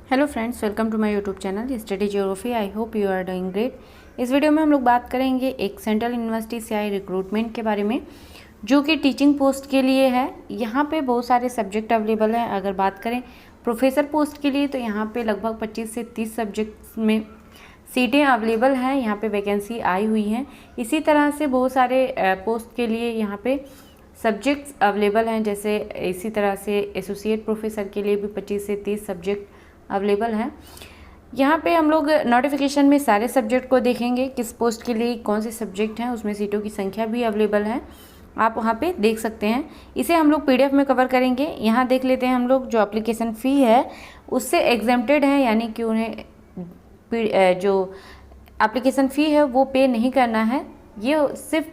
Hello friends, welcome to my YouTube channel study geography. I hope you are doing great. इस video में हम लोग बात करेंगे एक सेंट्रल यूनिवर्सिटी से आए रिक्रूटमेंट के बारे में, जो कि टीचिंग पोस्ट के लिए है। यहाँ पे बहुत सारे सब्जेक्ट अवेलेबल हैं। अगर बात करें प्रोफेसर पोस्ट के लिए तो यहाँ पे लगभग 25 से 30 सब्जेक्ट्स में सीटें अवेलेबल हैं। यहाँ पे वैकेंसी आई हुई हैं। इसी तरह से बहुत सारे पोस्ट के लिए यहाँ पे सब्जेक्ट्स अवेलेबल हैं। जैसे इसी तरह से एसोसिएट प्रोफेसर के लिए भी 25 से 30 सब्जेक्ट अवेलेबल है। यहाँ पे हम लोग नोटिफिकेशन में सारे सब्जेक्ट को देखेंगे, किस पोस्ट के लिए कौन से सब्जेक्ट हैं, उसमें सीटों की संख्या भी अवेलेबल है, आप वहाँ पे देख सकते हैं। इसे हम लोग पीडीएफ में कवर करेंगे। यहाँ देख लेते हैं हम लोग, जो एप्लीकेशन फ़ी है उससे एग्जेम्प्टेड है, यानी कि उन्हें जो एप्लीकेशन फ़ी है वो पे नहीं करना है। ये सिर्फ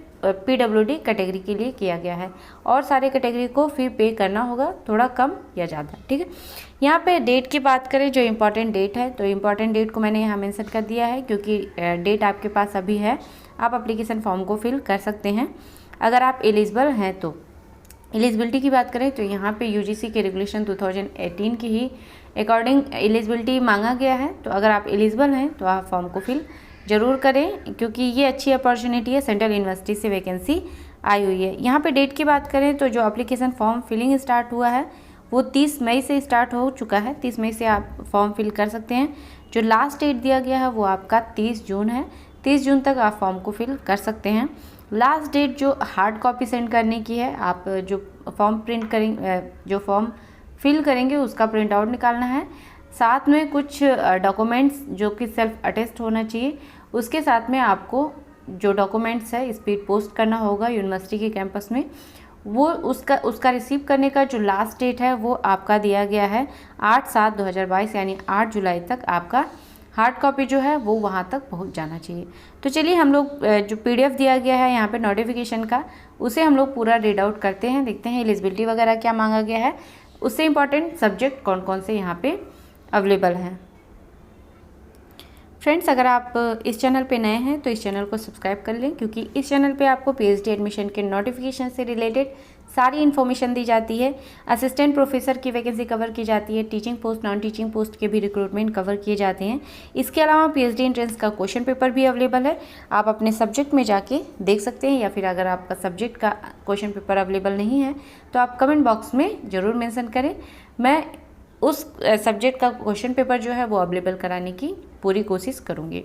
पीडब्ल्यूडी कैटेगरी के लिए किया गया है, और सारे कैटेगरी को फ़ी पे करना होगा, थोड़ा कम या ज़्यादा। ठीक है, यहाँ पे डेट की बात करें, जो इम्पॉर्टेंट डेट है, तो इम्पॉर्टेंट डेट को मैंने यहाँ मेंशन कर दिया है, क्योंकि डेट आपके पास अभी है। आप एप्लीकेशन फॉर्म को फिल कर सकते हैं अगर आप एलिजिबल हैं तो। एलिजिबिलिटी की बात करें तो यहाँ पे यूजीसी के रेगुलेशन 2018 की ही अकॉर्डिंग एलिजिबिलिटी मांगा गया है। तो अगर आप एलिजिबल हैं तो आप फॉर्म को फिल ज़रूर करें, क्योंकि ये अच्छी अपॉर्चुनिटी है। सेंट्रल यूनिवर्सिटी से वैकेंसी आई हुई है। यहाँ पे डेट की बात करें तो जो एप्लीकेशन फॉर्म फिलिंग स्टार्ट हुआ है वो 30 मई से स्टार्ट हो चुका है। 30 मई से आप फॉर्म फिल कर सकते हैं। जो लास्ट डेट दिया गया है वो आपका 30 जून है। 30 जून तक आप फॉर्म को फिल कर सकते हैं। लास्ट डेट जो हार्ड कॉपी सेंड करने की है, आप जो फॉर्म प्रिंट करेंगे, जो फॉर्म फिल करेंगे उसका प्रिंट आउट निकालना है। साथ में कुछ डॉक्यूमेंट्स जो कि सेल्फ अटेस्ट होना चाहिए, उसके साथ में आपको जो डॉक्यूमेंट्स है स्पीड पोस्ट करना होगा यूनिवर्सिटी के कैंपस में। वो उसका रिसीव करने का जो लास्ट डेट है वो आपका दिया गया है 8/7/2022, यानी 8 जुलाई तक आपका हार्ड कॉपी जो है वो वहाँ तक पहुँच जाना चाहिए। तो चलिए हम लोग जो पीडीएफ दिया गया है यहाँ पे नोटिफिकेशन का, उसे हम लोग पूरा रीड आउट करते हैं, देखते हैं एलिजिबिलिटी वगैरह क्या मांगा गया है, उससे इम्पॉर्टेंट सब्जेक्ट कौन कौन से यहाँ पे अवेलेबल हैं। फ्रेंड्स, अगर आप इस चैनल पे नए हैं तो इस चैनल को सब्सक्राइब कर लें, क्योंकि इस चैनल पे आपको पीएचडी एडमिशन के नोटिफिकेशन से रिलेटेड सारी इन्फॉर्मेशन दी जाती है। असिस्टेंट प्रोफेसर की वैकेंसी कवर की जाती है। Teaching post, non teaching post के भी रिक्रूटमेंट कवर किए जाते हैं। इसके अलावा पीएचडी एंट्रेंस का क्वेश्चन पेपर भी अवेलेबल है, आप अपने सब्जेक्ट में जाके देख सकते हैं, या फिर अगर आपका सब्जेक्ट का क्वेश्चन पेपर अवेलेबल नहीं है तो आप कमेंट बॉक्स में ज़रूर मेंशन करें। मैं उस सब्जेक्ट का क्वेश्चन पेपर जो है वो अवेलेबल कराने की पूरी कोशिश करूँगी।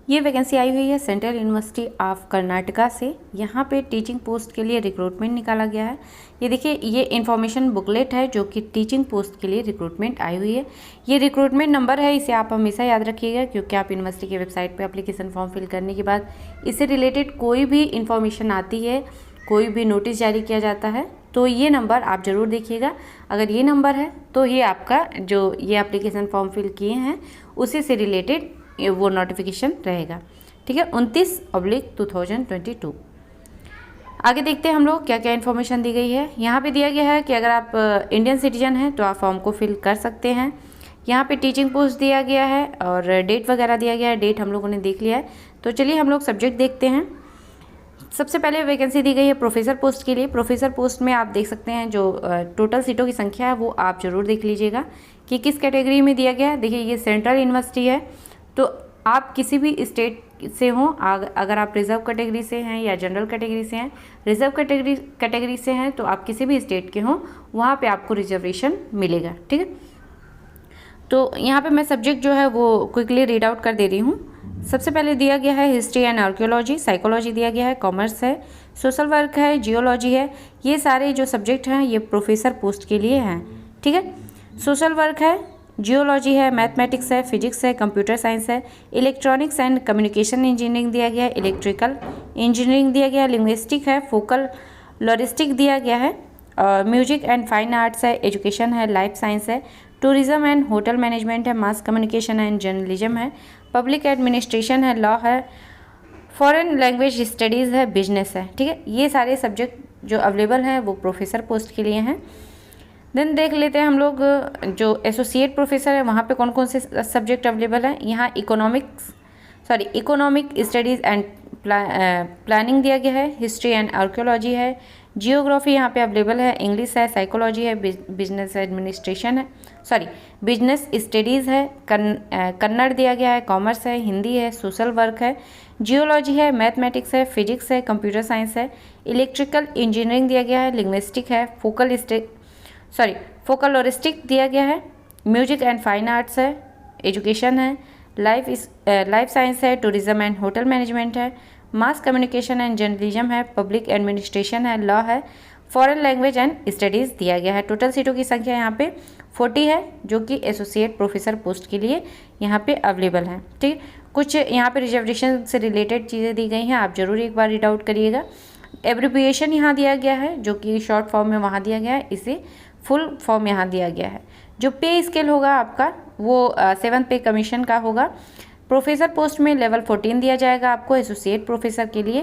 ये वैकेंसी आई हुई है सेंट्रल यूनिवर्सिटी ऑफ कर्नाटका से। यहाँ पे टीचिंग पोस्ट के लिए रिक्रूटमेंट निकाला गया है। ये देखिए, ये इन्फॉर्मेशन बुकलेट है जो कि टीचिंग पोस्ट के लिए रिक्रूटमेंट आई हुई है। ये रिक्रूटमेंट नंबर है, इसे आप हमेशा याद रखिएगा, क्योंकि आप यूनिवर्सिटी की वेबसाइट पे एप्लीकेशन फॉर्म फिल करने के बाद इससे रिलेटेड कोई भी इन्फॉर्मेशन आती है, कोई भी नोटिस जारी किया जाता है, तो ये नंबर आप ज़रूर देखिएगा। अगर ये नंबर है तो ये आपका जो ये एप्लीकेशन फॉर्म फिल किए हैं उसी से रिलेटेड वो नोटिफिकेशन रहेगा। ठीक है, 29/2022। आगे देखते हैं हम लोग क्या क्या इन्फॉर्मेशन दी गई है। यहाँ पे दिया गया है कि अगर आप इंडियन सिटीजन हैं तो आप फॉर्म को फिल कर सकते हैं। यहाँ पे टीचिंग पोस्ट दिया गया है और डेट वगैरह दिया गया है। डेट हम लोगों ने देख लिया है। तो चलिए हम लोग सब्जेक्ट देखते हैं। सबसे पहले वैकेंसी दी गई है प्रोफेसर पोस्ट के लिए। प्रोफेसर पोस्ट में आप देख सकते हैं जो टोटल सीटों की संख्या है वो आप ज़रूर देख लीजिएगा कि किस कैटेगरी में दिया गया है। देखिए, ये सेंट्रल यूनिवर्सिटी है, तो आप किसी भी स्टेट से हों, अगर आप रिजर्व कैटेगरी से हैं या जनरल कैटेगरी से हैं, रिजर्व कैटेगरी से हैं तो आप किसी भी स्टेट के हों, वहाँ पे आपको रिजर्वेशन मिलेगा। ठीक है, तो यहाँ पे मैं सब्जेक्ट जो है वो क्विकली रीड आउट कर दे रही हूँ। सबसे पहले दिया गया है हिस्ट्री एंड आर्कियोलॉजी, साइकोलॉजी दिया गया है, कॉमर्स है, सोशल वर्क है, जियोलॉजी है। ये सारे जो सब्जेक्ट हैं ये प्रोफेसर पोस्ट के लिए हैं। ठीक है, सोशल वर्क है, जियोलॉजी है, मैथमेटिक्स है, फिजिक्स है, कंप्यूटर साइंस है, इलेक्ट्रॉनिक्स एंड कम्युनिकेशन इंजीनियरिंग दिया गया है, इलेक्ट्रिकल इंजीनियरिंग दिया गया है, लिंग्विस्टिक है, फोकल लॉरिस्टिक दिया गया है, म्यूजिक एंड फाइन आर्ट्स है, एजुकेशन है, लाइफ साइंस है, टूरिज्म एंड होटल मैनेजमेंट है, मास कम्युनिकेशन एंड जर्नलिज्म है, पब्लिक एडमिनिस्ट्रेशन है, लॉ है, फॉरेन लैंग्वेज स्टडीज़ है, बिजनेस है। ठीक है, ये सारे सब्जेक्ट जो अवेलेबल हैं वो प्रोफेसर पोस्ट के लिए हैं। देन देख लेते हैं हम लोग जो एसोसिएट प्रोफेसर है वहाँ पे कौन कौन से सब्जेक्ट अवेलेबल हैं। यहाँ इकोनॉमिक स्टडीज़ एंड प्लानिंग दिया गया है, हिस्ट्री एंड आर्कियोलॉजी है, जियोग्राफी यहाँ पे अवेलेबल है, इंग्लिश है, साइकोलॉजी है, बिजनेस एडमिनिस्ट्रेशन है, सॉरी बिजनेस स्टडीज़ है, कन्नड़ दिया गया है, कॉमर्स है, हिंदी है, सोशल वर्क है, जियोलॉजी है, मैथमेटिक्स है, फिजिक्स है, कंप्यूटर साइंस है, इलेक्ट्रिकल इंजीनियरिंग दिया गया है, लिंग्विस्टिक है, फोकलोरिस्टिक दिया गया है, म्यूजिक एंड फाइन आर्ट्स है, एजुकेशन है, लाइफ साइंस है, टूरिज्म एंड होटल मैनेजमेंट है, मास कम्युनिकेशन एंड जर्नलिज्म है, पब्लिक एडमिनिस्ट्रेशन है, लॉ है, फॉरेन लैंग्वेज एंड स्टडीज़ दिया गया है। टोटल सीटों की संख्या यहाँ पे 40 है, जो कि एसोसिएट प्रोफेसर पोस्ट के लिए यहाँ पे अवेलेबल है। ठीक, कुछ यहाँ पे रिजर्वेशन से रिलेटेड चीज़ें दी गई हैं, आप जरूर एक बार रीड आउट करिएगा। एब्रिविएशन यहाँ दिया गया है, जो कि शॉर्ट फॉर्म में वहाँ दिया गया है, इसे फुल फॉर्म यहाँ दिया गया है। जो पे स्केल होगा आपका वो 7th पे कमीशन का होगा। प्रोफेसर पोस्ट में लेवल 14 दिया जाएगा आपको, एसोसिएट प्रोफेसर के लिए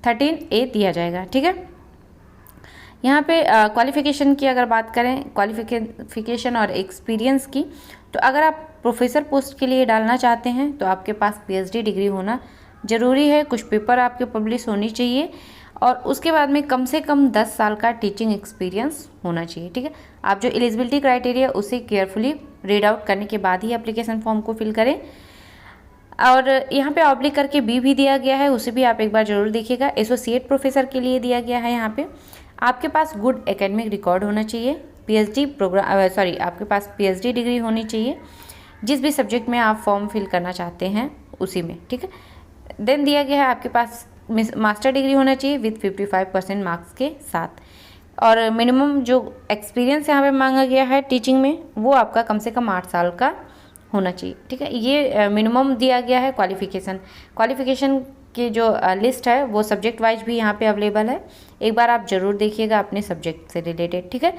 13A दिया जाएगा। ठीक है, यहाँ पे क्वालिफिकेशन की अगर बात करें, क्वालिफिकेशन और एक्सपीरियंस की, तो अगर आप प्रोफेसर पोस्ट के लिए डालना चाहते हैं तो आपके पास PhD डिग्री होना ज़रूरी है, कुछ पेपर आपके पब्लिश होनी चाहिए और उसके बाद में कम से कम 10 साल का टीचिंग एक्सपीरियंस होना चाहिए। ठीक है, आप जो एलिजिबिलिटी क्राइटेरिया उसे केयरफुली रीड आउट करने के बाद ही एप्लीकेशन फॉर्म को फिल करें। और यहाँ पे ऑब्लिक करके बी भी दिया गया है, उसे भी आप एक बार जरूर देखिएगा। एसोसिएट प्रोफेसर के लिए दिया गया है, यहाँ पे आपके पास गुड एकेडमिक रिकॉर्ड होना चाहिए, आपके पास PhD डिग्री होनी चाहिए जिस भी सब्जेक्ट में आप फॉर्म फिल करना चाहते हैं उसी में। ठीक है, देन दिया गया है आपके पास मास्टर डिग्री होना चाहिए विथ 55% मार्क्स के साथ, और मिनिमम जो एक्सपीरियंस यहाँ पे मांगा गया है टीचिंग में वो आपका कम से कम 8 साल का होना चाहिए। ठीक है, ये मिनिमम दिया गया है। क्वालिफिकेशन की जो लिस्ट है वो सब्जेक्ट वाइज भी यहाँ पे अवेलेबल है, एक बार आप ज़रूर देखिएगा अपने सब्जेक्ट से रिलेटेड। ठीक है,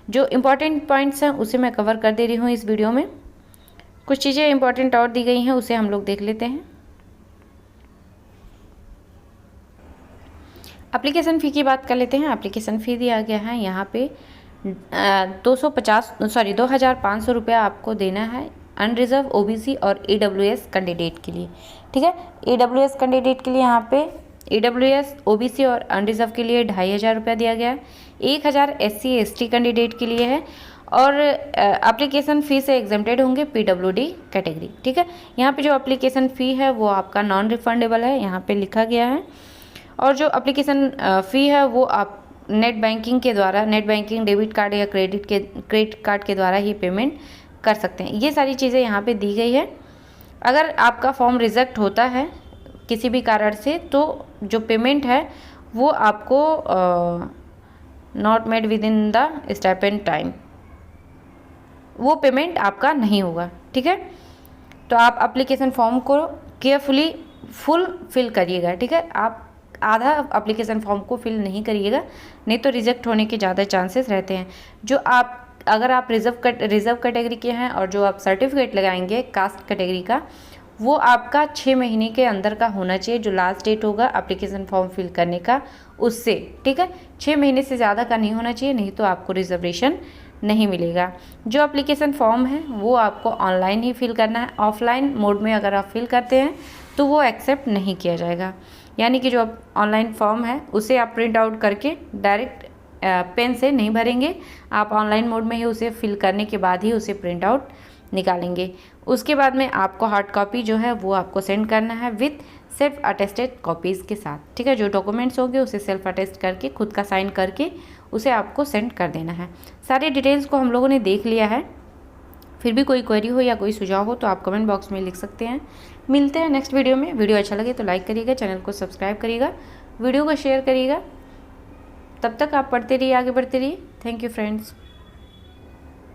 जो इम्पॉर्टेंट पॉइंट्स हैं उसे मैं कवर कर दे रही हूँ इस वीडियो में। कुछ चीज़ें इंपॉर्टेंट और दी गई हैं, उसे हम लोग देख लेते हैं। एप्लीकेशन फ़ी की बात कर लेते हैं। एप्लीकेशन फ़ी दिया गया है यहाँ पे 2,500 रुपया आपको देना है अनरिजर्व OBC और EWS कैंडिडेट के लिए। ठीक है, EWS कैंडिडेट के लिए यहाँ पे EWS OBC और अनरिजर्व के लिए 2,500 रुपया दिया गया है, 1,000 SC ST कैंडिडेट के लिए है, और एप्लीकेशन फ़ी से एग्जेम्प्टेड होंगे PWD कैटेगरी। ठीक है, यहाँ पे जो एप्लीकेशन फ़ी है वो आपका नॉन रिफंडेबल है, यहाँ पे लिखा गया है, और जो एप्लीकेशन फ़ी है वो आप नेट बैंकिंग के द्वारा, नेट बैंकिंग डेबिट कार्ड या क्रेडिट कार्ड के द्वारा ही पेमेंट कर सकते हैं। ये सारी चीज़ें यहाँ पे दी गई है। अगर आपका फॉर्म रिजेक्ट होता है किसी भी कारण से तो जो पेमेंट है वो आपको not made with in the stipend time, वो पेमेंट आपका नहीं होगा। ठीक है, तो आप एप्लीकेशन फॉर्म को केयरफुली फुल फिल करिएगा। ठीक है, आप आधा एप्लीकेशन फॉर्म को फिल नहीं करिएगा, नहीं तो रिजेक्ट होने के ज़्यादा चांसेस रहते हैं। अगर आप रिजर्व कैटेगरी के हैं और जो आप सर्टिफिकेट लगाएंगे कास्ट कैटेगरी का, वो आपका 6 महीने के अंदर का होना चाहिए, जो लास्ट डेट होगा एप्लीकेशन फॉर्म फिल करने का उससे। ठीक है, 6 महीने से ज़्यादा का नहीं होना चाहिए, नहीं तो आपको रिजर्वेशन नहीं मिलेगा। जो एप्लीकेशन फॉर्म है वो आपको ऑनलाइन ही फिल करना है, ऑफलाइन मोड में अगर आप फिल करते हैं तो वो एक्सेप्ट नहीं किया जाएगा। यानी कि जो ऑनलाइन फॉर्म है उसे आप प्रिंट आउट करके डायरेक्ट पेन से नहीं भरेंगे, आप ऑनलाइन मोड में ही उसे फिल करने के बाद ही उसे प्रिंट आउट निकालेंगे। उसके बाद में आपको हार्ड कॉपी जो है वो आपको सेंड करना है विथ सेल्फ अटेस्टेड कॉपीज़ के साथ। ठीक है, जो डॉक्यूमेंट्स होंगे उसे सेल्फ अटेस्ट करके खुद का साइन करके उसे आपको सेंड कर देना है। सारी डिटेल्स को हम लोगों ने देख लिया है, फिर भी कोई क्वेरी हो या कोई सुझाव हो तो आप कमेंट बॉक्स में लिख सकते हैं। मिलते हैं नेक्स्ट वीडियो में। वीडियो अच्छा लगे तो लाइक करिएगा, चैनल को सब्सक्राइब करिएगा, वीडियो को शेयर करिएगा। तब तक आप पढ़ते रहिए, आगे बढ़ते रहिए। Thank you friends.